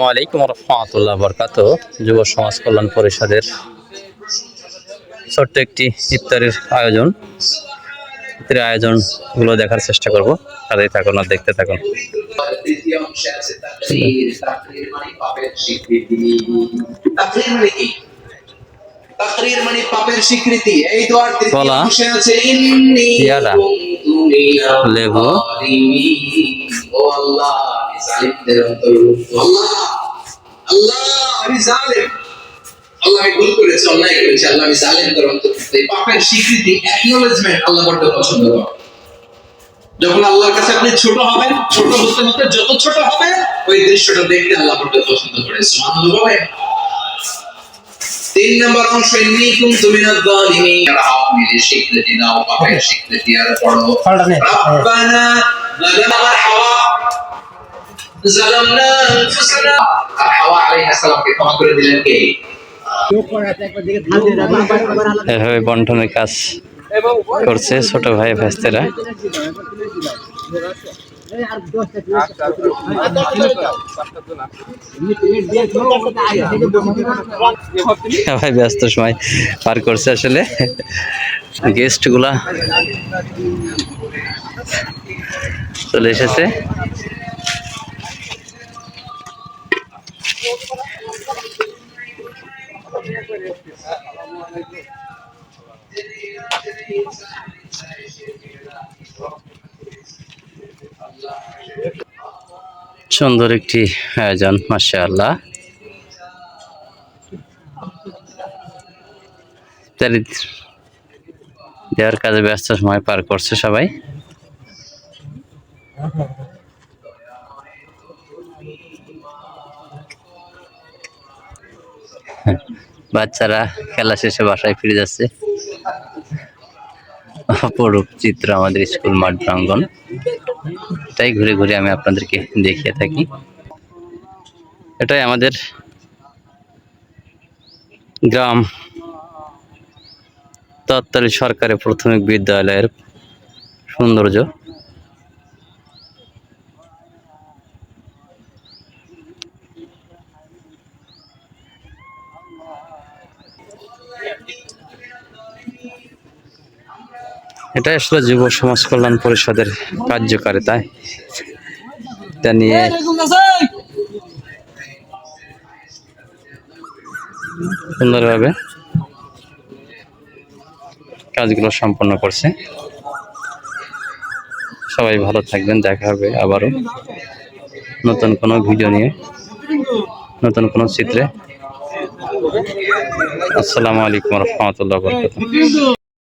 ওয়ালাইকুম রহমতুল্লাহ বরকাতুহ। যুব সমাজ কল্যাণ পরিষদের ছোট্ট একটি ইফতারের আয়োজনগুলো দেখার চেষ্টা করব। সাথেই থাকুন আর দেখতে থাকুন। তাকরীর মানে পাপের স্বীকৃতি। এই দোয়ার তৃতীয় অংশে আছে লেবু ও আল্লাহ আমি জালিমদের অন্তর্ভুক্ত। আল্লাহ আমি জালিম, আল্লাহ আমি ভুল করেছি, অন্যায় করেছি, আল্লাহ আমি জালিমদের অন্তর্ভুক্ত। এই পাপের স্বীকৃতি, অ্যাকনলেজমেন্ট আল্লাহ বড় পছন্দ করেন। যখন আল্লাহর কাছে আপনি ছোট হবেন, ছোট হতে হতে যত ছোট হবেন ওই দৃশ্যটা দেখতে আল্লাহ বড় পছন্দ করে। সুবহানাল্লাহ বলেন। 3 নম্বর অংশ ইন্নীকুম তুমিনাজ জালিমিন। মিলে স্বীকৃতি দাও, পাপের স্বীকৃতি আর পড়ো রব্বানা যালামনা হাওয়া যালামনা আনফুসানা। হাওয়া আলাইহিস সালামকে ক্ষমা করে দিলেন কে? এভাবে বন্টনের কাজ করছে ছোট ভাই ভাস্তেরা। সবাই ব্যস্ত সময় পার করছে। আসলে গেস্ট গুলা চলে এসেছে। সুন্দর একটি আয়োজন, মাশাআল্লাহ। দেওয়ার কাজে ব্যস্ত সময় পার করছে সবাই। বাচ্চারা খেলা শেষে বাসায় ফিরে যাচ্ছে। অপরূপ চিত্র আমাদের স্কুল মাঠ প্রাঙ্গণ। এটাই ঘুরে ঘুরে আমি আপনাদেরকে দেখিয়ে থাকি। এটাই আমাদের গ্রাম তৎকালীন সরকারি প্রাথমিক বিদ্যালয়ের সৌন্দর্য। এটা আসলে যুব সমাজ কল্যাণ পরিষদের কার্যকারিতা। এটা নিয়ে সুন্দরভাবে কাজগুলো সম্পন্ন করছে। সবাই ভালো থাকবেন, দেখা হবে আবারও নতুন কোনো ভিডিও নিয়ে, নতুন কোনো চিত্রে। আসসালামু আলাইকুম রহমতুল্লাহ বরকাতুহু।